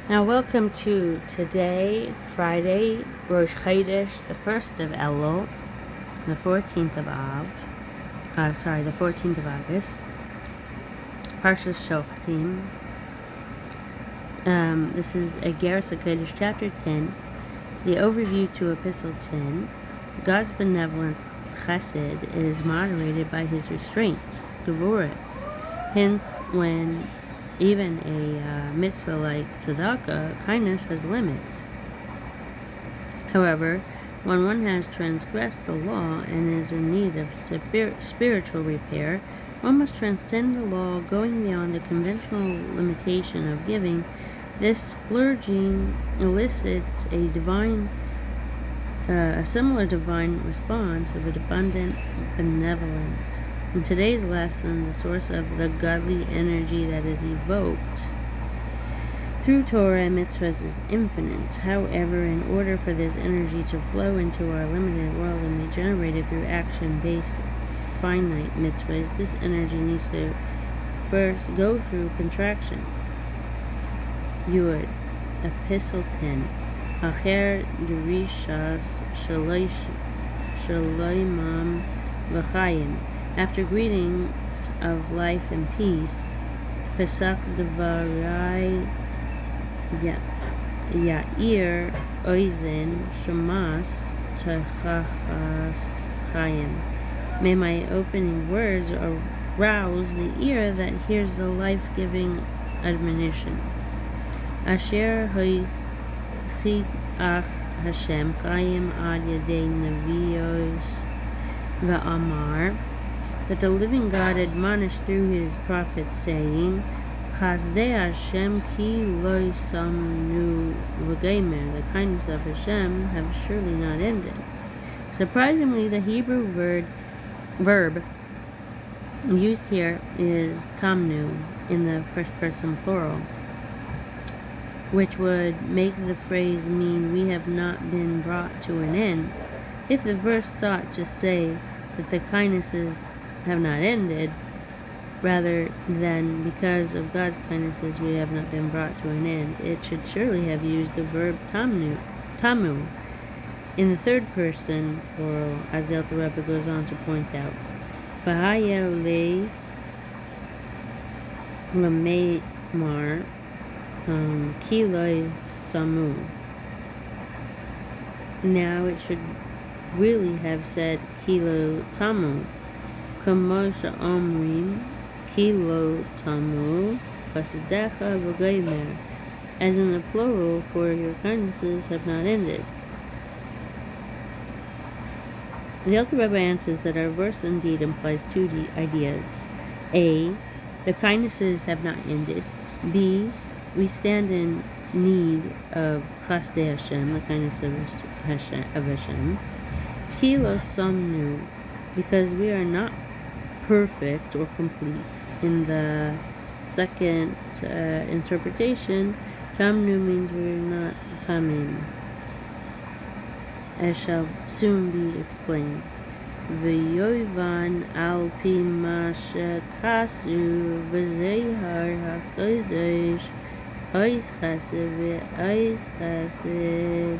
Now, welcome to today, Friday, Rosh Chodesh, the 1st of Elul, the 14th of the 14th of August, Parshas Shoftim. This is iggeres hakodesh, chapter 10, the overview to epistle 10. God's benevolence, chesed, is moderated by his restraint, gevurah. Hence, when even a mitzvah like tzedakah, kindness has limits. However, when one has transgressed the law and is in need of spiritual repair, one must transcend the law, going beyond the conventional limitation of giving. This splurging elicits a similar divine response of abundant benevolence. In today's lesson, the source of the godly energy that is evoked through Torah and mitzvahs is infinite. However, in order for this energy to flow into our limited world and be generated through action-based finite mitzvahs, this energy needs to first go through contraction. Yud, epistle 10. Acher derishas shaloimam v'chayim. After greetings of life and peace, Pesak Devarai Yair Oizen Shamas Techachas Chayim. May my opening words arouse the ear that hears the life-giving admonition. Asher Hoichid Ach Hashem Chayim Ad Yadei Nevios Va'amar, that the living God admonished through his prophets, saying, Chazdei Hashem ki lo samnu v'geimer, the kindness of Hashem have surely not ended. Surprisingly, the Hebrew verb used here is tamnu in the first person plural, which would make the phrase mean we have not been brought to an end. If the verse sought to say that the kindnesses have not ended, rather than because of God's kindnesses we have not been brought to an end, it should surely have used the verb tamu in the third person plural, as the Elul Rebbe goes on to point out. V'haya le lameimar kiloi samu. Now it should really have said kilo tamu. Kamosha omrim kilo tamu chasedecha v'geimer, as in the plural, for your kindnesses have not ended. The Elul Rebbe answers that our verse indeed implies two ideas. A, the kindnesses have not ended. B, we stand in need of chasdei Hashem, the kindness of Hashem. Kilo samnu, because we are not perfect or complete. In the second interpretation, tamnu means we are not tamim, as shall soon be explained. V'yovan al pi ma shekasu v'zehar hakodesh ois chesed v'ois chesed.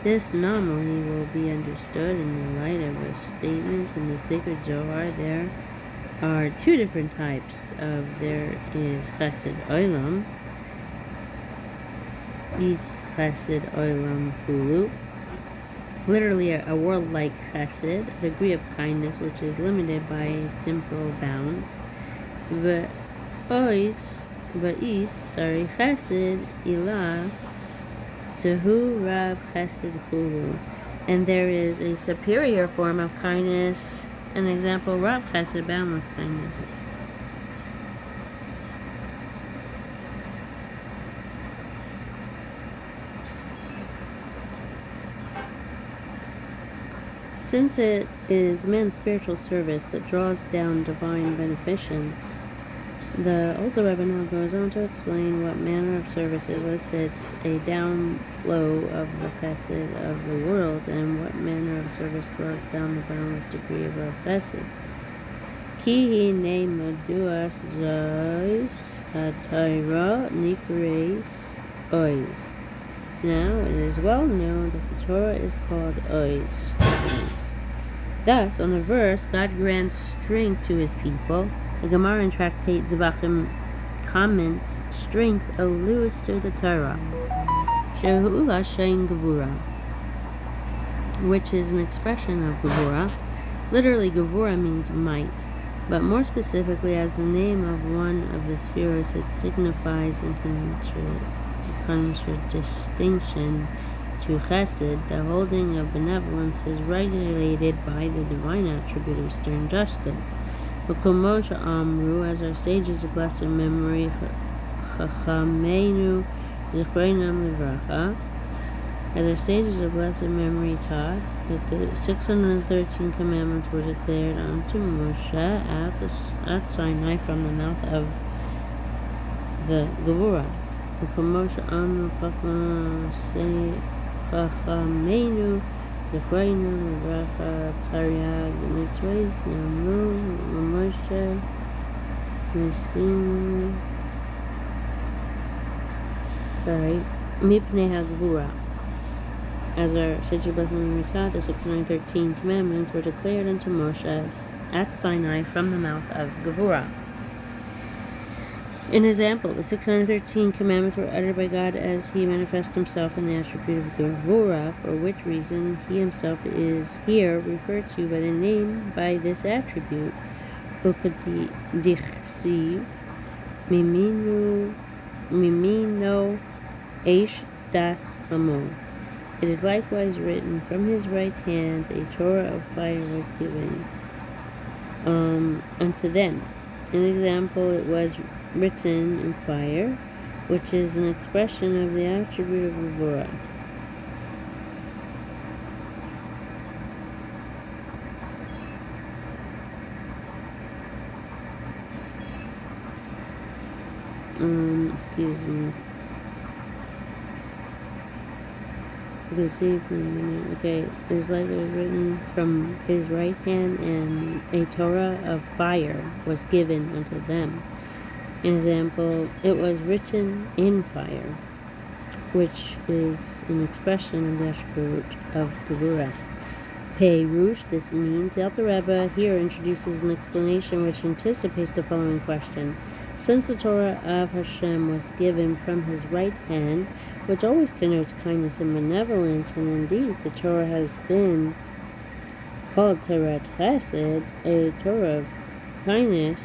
This anomaly will be understood in the light of a statement in the sacred Zohar. There are two different types of there is chesed olam, is chesed olam hulu, literally a world-like chesed, a degree of kindness which is limited by temporal bounds. Chesed ilah Tehu Rav Chesed Hulu, and there is a superior form of kindness, an example, Rav Chesed, boundless kindness. Since it is man's spiritual service that draws down divine beneficence, the Elul Rebbe now goes on to explain what manner of service elicits a downflow of the chesed of the world, and what manner of service draws down the boundless degree of chesed. Ki hine maduas zois haTorah nikreis Ois. Now, it is well known that the Torah is called Ois. Thus, on the verse, God grants strength to his people. The Gemara in Tractate Zvachim comments, strength alludes to the Torah, Shehu'ula Shein Gevura, which is an expression of Gevura. Literally, Gevura means might, but more specifically, as the name of one of the spheres, it signifies in contradistinction to chesed. The holding of benevolence is regulated by the divine attribute of stern justice. V'komosha amru, as our sages of blessed memory, Chachamenu Zechreinam Livracha, as our sages of blessed memory taught, that the 613 commandments were declared unto Moshe at Sinai from the mouth of the Gevurah. V'komosha amru Chachamenu Zechreinam Livracha Taryag Mitzvahs Namru Moshe Mipnei HaGevurah. As our sages of blessed memory taught, the 613 commandments were declared unto Moshe at Sinai from the mouth of Gevurah. In example, the 613 commandments were uttered by God as he manifests himself in the attribute of Gevurah, for which reason he himself is here referred to by the name by this attribute. Ukadichsiv Mimino Eish Das Amo. It is likewise written, from his right hand a Torah of fire was given unto them. In example, it was written in fire, which is an expression of the attribute of Gevurah. Excuse me. Okay, it is likely written from his right hand, and a Torah of fire was given unto them. An example, it was written in fire, which is an expression of the attribute of Gevurah. Peirush, this means, the Alter Rebbe here introduces an explanation which anticipates the following question. Since the Torah of Hashem was given from his right hand, which always connotes kindness and benevolence, and indeed the Torah has been called Torah Chesed, a Torah of kindness,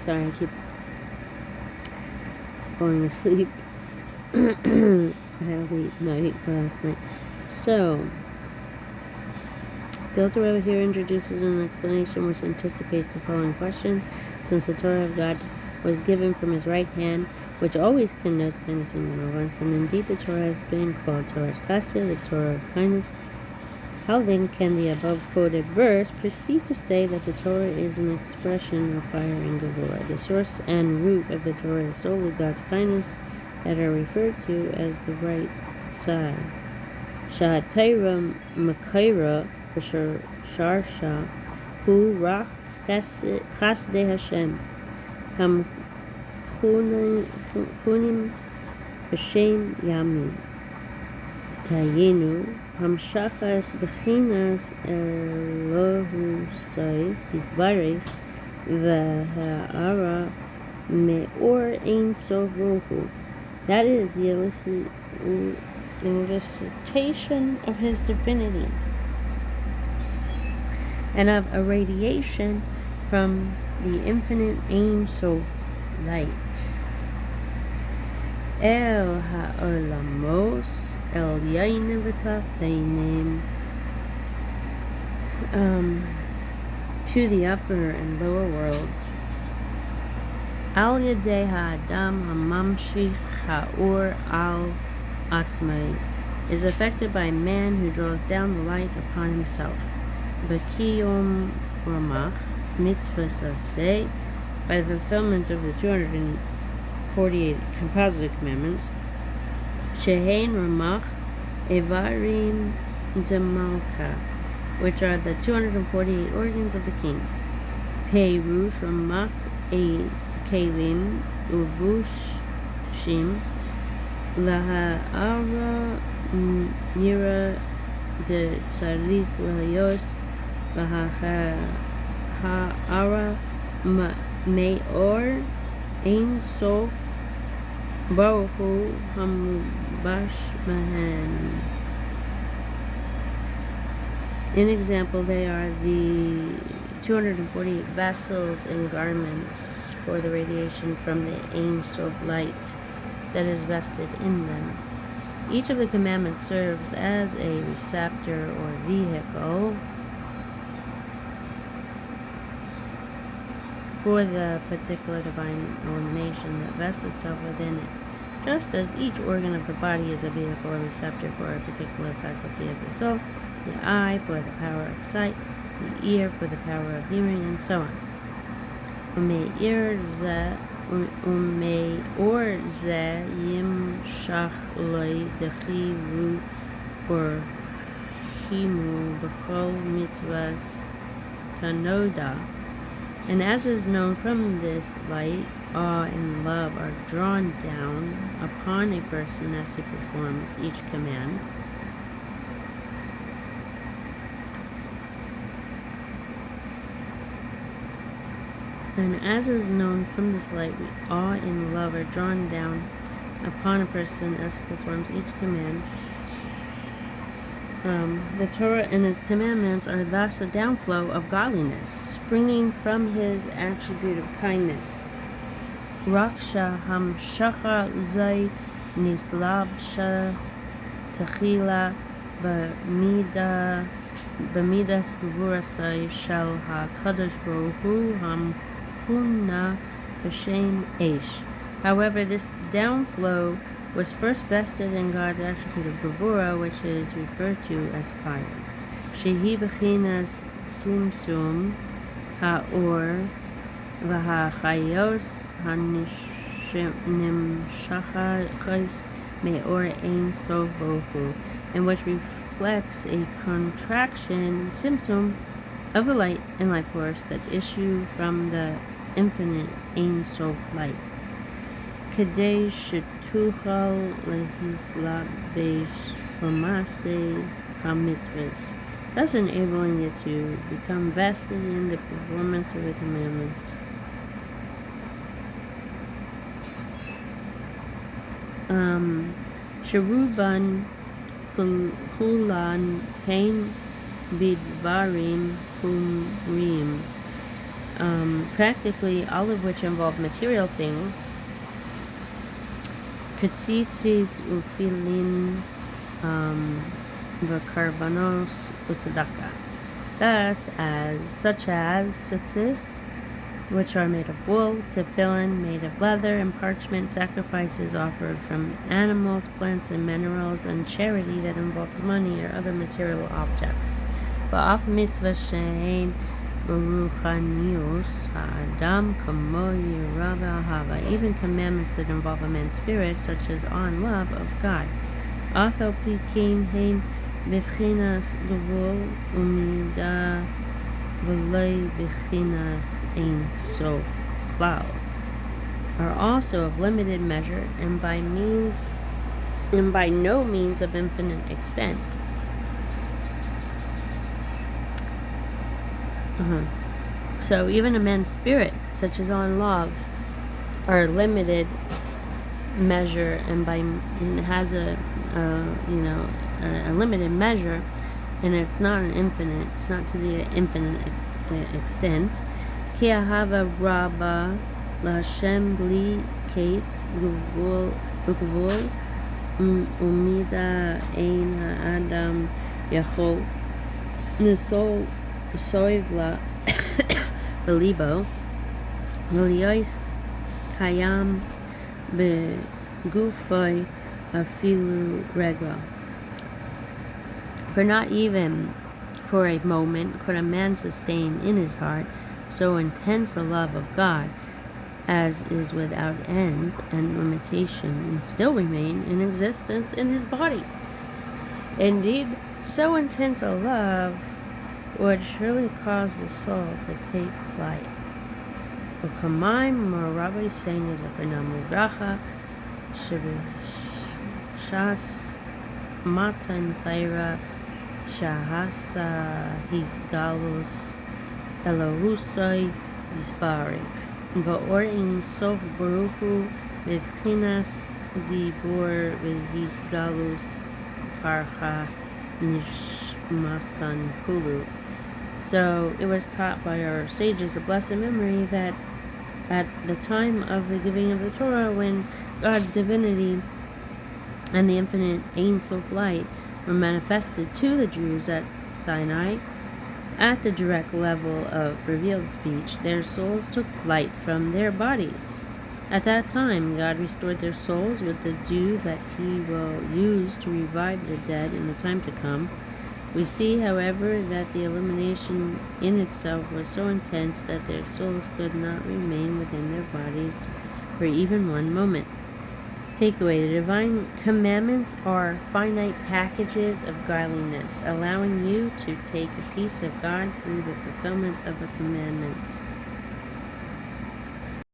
sorry, I keep going to sleep. I had a late night last night. So, the Alter Rebbe here introduces an explanation which anticipates the following question. Since the Torah of God was given from his right hand, which always connotes kindness and benevolence, and indeed the Torah has been called Torah Chesed, the Torah of kindness, how then can the above quoted verse proceed to say that the Torah is an expression of fire and Gevurah? The source and root of the Torah is solely God's kindness that are referred to as the right side. Shahatayra Makaira Sharsha Hu Rach Chasdei Hashem Ham Chunim B'Shem Yamin Tayenu Hamshachas Bechinas Elohu Sai Yisbarech V'Ha'ara Me'or Ein Sof Ruhu. That is the elicitation of his divinity and of a radiation from the infinite Ein Sof light. El Ha'olamos El Yain V'Tachtenim, to the upper and lower worlds. Al Yadei Ha'adam Hamamshich Ha'or Al Atzmai, is affected by man who draws down the light upon himself. B'kiyom Ramach Mitzvah Saseh, by the fulfillment of the 248 composite commandments. Shehein Ramach Evarim Zemalka, which are the 248 organs of the king. Perush Ramach E Kalim Uvushim Laha'ara Nira de Tzarik Layos Laha'ara Meor Ein Sof Baruchu Hamubash Mahan. In example, they are the 248 vessels and garments for the radiation from the Ein Sof light that is vested in them. Each of the commandments serves as a receptor or vehicle for the particular divine illumination that vests itself within it, just as each organ of the body is a vehicle or receptor for a particular faculty of the soul, the eye for the power of sight, the ear for the power of hearing, and so on. Umeor ze yimshach loy dechiru or himu b'chol mitzvahs kanoda. And as is known from this light, awe and love are drawn down upon a person as he performs each command. And as is known from this light, awe and love are drawn down upon a person as he performs each command. The Torah and its commandments are thus a downflow of godliness, springing from his attribute of kindness. Raksha hamshacha zay nislabsha techila b'midas gevurasay shel hakodesh baruch hu hamchuna b'shem eish. However, this downflow was first vested in God's attribute of gevura, which is referred to as fire. Shehi b'chinas tzimtzum ha'or v'ha'chayos ha'nimshachos me'or ein sof bohu, and which reflects a contraction, tzimtzum, of the light and life force that issue from the infinite Ein Sof light. Kadesh shetuchal lehislabesh v'maseh hamitzvahs, thus enabling you to become vested in the performance of the commandments. Sheruban kulan pain bidvarim humrim, practically all of which involve material things. Ketzitzis ufilin v'karbanos utzedakah, thus such as tzitzis, which are made of wool, tefillin, made of leather, and parchment, sacrifices offered from animals, plants, and minerals, and charity that involves money or other material objects. Ba'af mitzvah she'ein b'ruchanius ha'adam kamo yirah v'ahava, even commandments that involve a man's spirit, such as awe and love of God. Afal pi kein hein b'chinas gevul u'midah v'lei b'chinas ein sof klal, are also of limited measure and by no means of infinite extent. So even a man's spirit, such as on love, are limited measure and has a limited measure, and it's not an infinite. It's not to the infinite extent. Ki ahava rabba laHashem bli kates guvul umida ein ha'adam yachol nisol soivla belibo liois kayam begufoi afilu regla. For not even for a moment could a man sustain in his heart so intense a love of God as is without end and limitation, and still remain in existence in his body. Indeed, so intense a love would surely cause the soul to take flight. Ukamaim Rabbi saying is a Pranam Bracha, Shas Matan Taira, Shahasa Hisgalus, Elohusai Isbari, Va'orin Sof Baruchu, Mivchinas Dibur Hisgalus, Parcha Nishmasan Kulu. So it was taught by our sages of blessed memory that at the time of the giving of the Torah, when God's divinity and the infinite Ein Sof light were manifested to the Jews at Sinai, at the direct level of revealed speech, their souls took flight from their bodies. At that time, God restored their souls with the dew that he will use to revive the dead in the time to come. We see, however, that the illumination in itself was so intense that their souls could not remain within their bodies for even one moment. Takeaway: the divine commandments are finite packages of godliness, allowing you to take a piece of God through the fulfillment of a commandment.